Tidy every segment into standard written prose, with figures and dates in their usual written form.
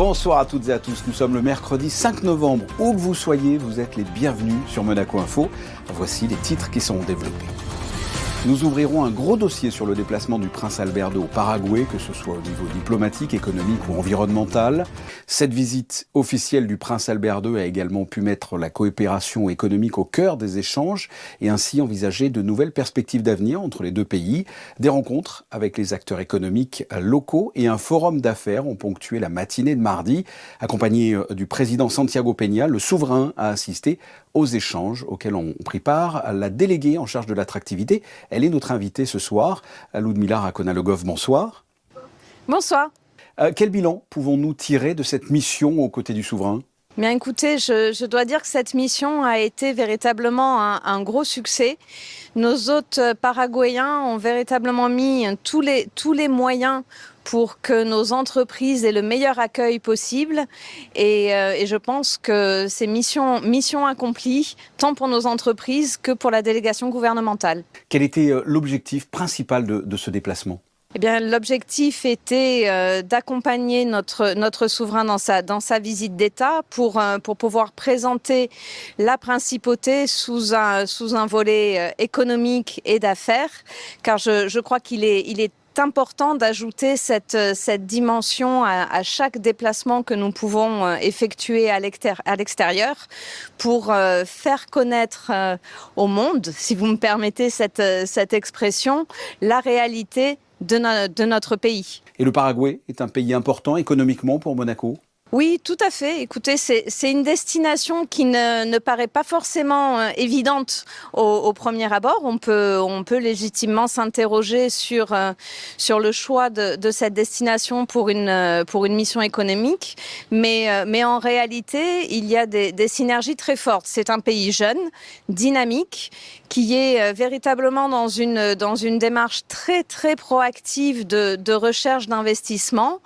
Bonsoir à toutes et à tous, nous sommes le mercredi 5 novembre. Où que vous soyez, vous êtes les bienvenus sur Monaco Info. Voici les titres qui sont développés. Nous ouvrirons un gros dossier sur le déplacement du prince Albert II au Paraguay, que ce soit au niveau diplomatique, économique ou environnemental. Cette visite officielle du prince Albert II a également pu mettre la coopération économique au cœur des échanges et ainsi envisager de nouvelles perspectives d'avenir entre les deux pays. Des rencontres avec les acteurs économiques locaux et un forum d'affaires ont ponctué la matinée de mardi. Accompagné du président Santiago Peña, le souverain a assisté aux échanges auxquels ont pris part la déléguée en charge de l'attractivité. Elle est notre invitée ce soir, Ludmila Rakona-Legov. Bonsoir. Bonsoir. Quel bilan pouvons-nous tirer de cette mission aux côtés du souverain ? Bien écoutez, je dois dire que cette mission a été véritablement un gros succès. Nos hôtes paraguayens ont véritablement mis tous les moyens pour que nos entreprises aient le meilleur accueil possible. Et je pense que c'est mission accomplie, tant pour nos entreprises que pour la délégation gouvernementale. Quel était l'objectif principal de ce déplacement ? Eh bien, l'objectif était d'accompagner notre souverain dans sa visite d'État pour pouvoir présenter la principauté sous un volet économique et d'affaires, car je crois qu'il est important d'ajouter cette dimension à chaque déplacement que nous pouvons effectuer à l'extérieur pour faire connaître au monde, si vous me permettez cette expression, la réalité de notre pays. Et le Paraguay est un pays important économiquement pour Monaco ? Oui, tout à fait. Écoutez, c'est une destination qui ne paraît pas forcément évidente au premier abord. On peut légitimement s'interroger sur le choix de cette destination pour une mission économique, mais en réalité, il y a des synergies très fortes. C'est un pays jeune, dynamique, qui est véritablement dans une démarche très très proactive de recherche d'investissement,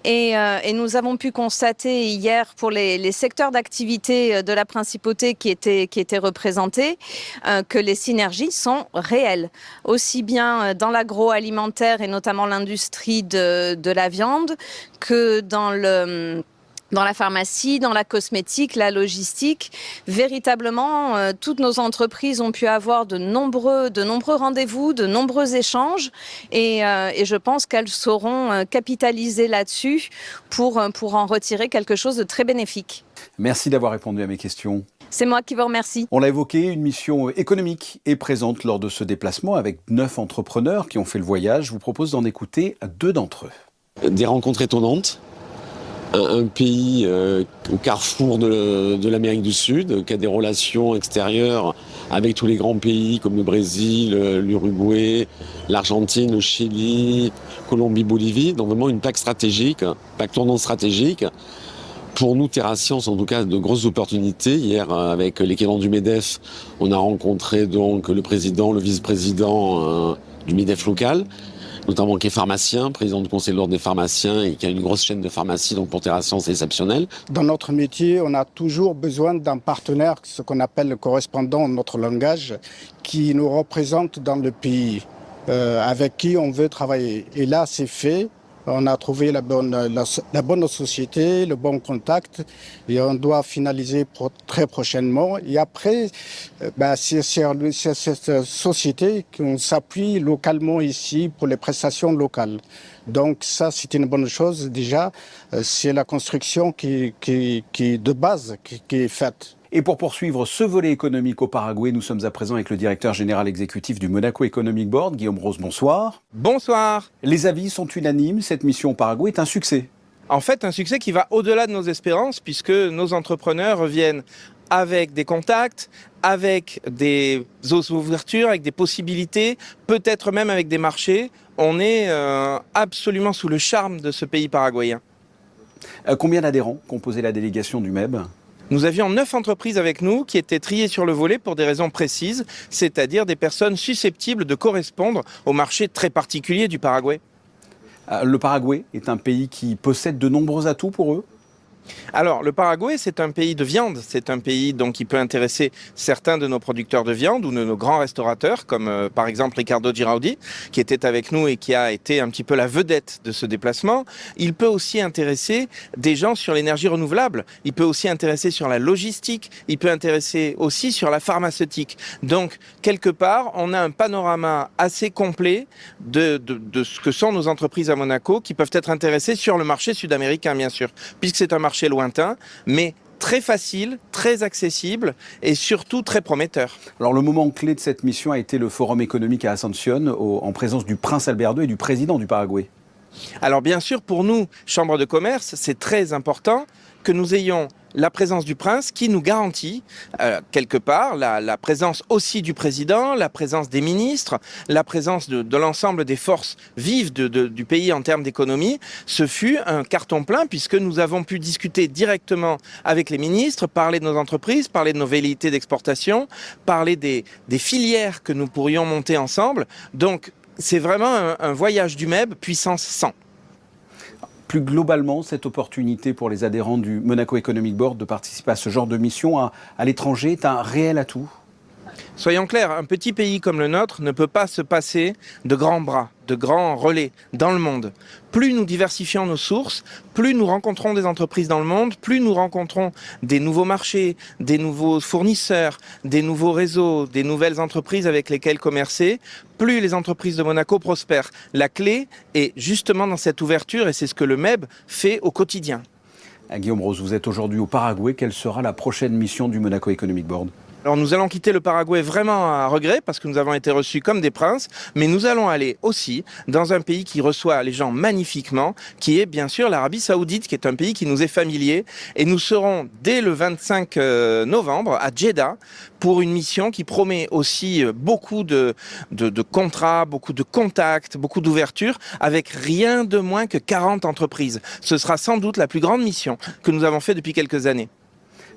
et nous avons pu constater hier pour les secteurs d'activité de la principauté qui étaient représentés que les synergies sont réelles, aussi bien dans l'agroalimentaire et notamment l'industrie de la viande que dans la pharmacie, dans la cosmétique, la logistique. Véritablement, toutes nos entreprises ont pu avoir de nombreux rendez-vous, de nombreux échanges, et je pense qu'elles sauront capitaliser là-dessus pour en retirer quelque chose de très bénéfique. Merci d'avoir répondu à mes questions. C'est moi qui vous remercie. On l'a évoqué, une mission économique est présente lors de ce déplacement avec 9 entrepreneurs qui ont fait le voyage. Je vous propose d'en écouter 2 d'entre eux. Des rencontres étonnantes. Un pays au carrefour de l'Amérique du Sud, qui a des relations extérieures avec tous les grands pays comme le Brésil, l'Uruguay, l'Argentine, le Chili, Colombie, Bolivie. Donc vraiment une plaque stratégique, plaque tournante stratégique. Pour nous, Terra Science, en tout cas, de grosses opportunités. Hier, avec l'équivalent du MEDEF, on a rencontré donc le président, le vice-président du MEDEF local, notamment qui est pharmacien, président du conseil de l'ordre des pharmaciens et qui a une grosse chaîne de pharmacie, donc pour Terra Science, c'est exceptionnel. Dans notre métier, on a toujours besoin d'un partenaire, ce qu'on appelle le correspondant, notre langage, qui nous représente dans le pays, avec qui on veut travailler. Et là, c'est fait. On a trouvé la bonne société, le bon contact, et on doit finaliser très prochainement. Et après, c'est cette société qu'on s'appuie localement ici pour les prestations locales. Donc ça, c'est une bonne chose déjà. C'est la construction qui de base qui est faite. Et pour poursuivre ce volet économique au Paraguay, nous sommes à présent avec le directeur général exécutif du Monaco Economic Board, Guillaume Rose. Bonsoir. Bonsoir. Les avis sont unanimes, cette mission au Paraguay est un succès. En fait, un succès qui va au-delà de nos espérances, puisque nos entrepreneurs reviennent avec des contacts, avec des ouvertures, avec des possibilités, peut-être même avec des marchés. On est absolument sous le charme de ce pays paraguayen. Combien d'adhérents composaient la délégation du MEB ? Nous avions 9 entreprises avec nous qui étaient triées sur le volet pour des raisons précises, c'est-à-dire des personnes susceptibles de correspondre au marché très particulier du Paraguay. Le Paraguay est un pays qui possède de nombreux atouts pour eux ? Alors, le Paraguay, c'est un pays de viande. C'est un pays donc, qui peut intéresser certains de nos producteurs de viande ou de nos grands restaurateurs, comme par exemple Ricardo Giraldi, qui était avec nous et qui a été un petit peu la vedette de ce déplacement. Il peut aussi intéresser des gens sur l'énergie renouvelable. Il peut aussi intéresser sur la logistique. Il peut intéresser aussi sur la pharmaceutique. Donc, quelque part, on a un panorama assez complet de ce que sont nos entreprises à Monaco qui peuvent être intéressées sur le marché sud-américain, bien sûr, puisque c'est un marché lointain, mais très facile, très accessible et surtout très prometteur. Alors le moment clé de cette mission a été le forum économique à Asunción, en présence du prince Albert II et du président du Paraguay. Alors bien sûr, pour nous, Chambre de commerce, c'est très important que nous ayons la présence du prince qui nous garantit quelque part la présence aussi du président, la présence des ministres, la présence de l'ensemble des forces vives du pays en termes d'économie. Ce fut un carton plein puisque nous avons pu discuter directement avec les ministres, parler de nos entreprises, parler de nos velléités d'exportation, parler des filières que nous pourrions monter ensemble. Donc c'est vraiment un voyage du MEB puissance 100. Plus globalement, cette opportunité pour les adhérents du Monaco Economic Board de participer à ce genre de mission à l'étranger est un réel atout. Soyons clairs, un petit pays comme le nôtre ne peut pas se passer de grands bras, de grands relais dans le monde. Plus nous diversifions nos sources, plus nous rencontrons des entreprises dans le monde, plus nous rencontrons des nouveaux marchés, des nouveaux fournisseurs, des nouveaux réseaux, des nouvelles entreprises avec lesquelles commercer, plus les entreprises de Monaco prospèrent. La clé est justement dans cette ouverture et c'est ce que le MEB fait au quotidien. Guillaume Rose, vous êtes aujourd'hui au Paraguay. Quelle sera la prochaine mission du Monaco Economic Board ? Alors nous allons quitter le Paraguay vraiment à regret parce que nous avons été reçus comme des princes, mais nous allons aller aussi dans un pays qui reçoit les gens magnifiquement, qui est bien sûr l'Arabie Saoudite, qui est un pays qui nous est familier. Et nous serons dès le 25 novembre à Jeddah pour une mission qui promet aussi beaucoup de contrats, beaucoup de contacts, beaucoup d'ouverture, avec rien de moins que 40 entreprises. Ce sera sans doute la plus grande mission que nous avons fait depuis quelques années.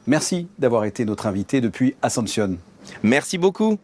Merci d'avoir été notre invité depuis Asunción. Merci beaucoup.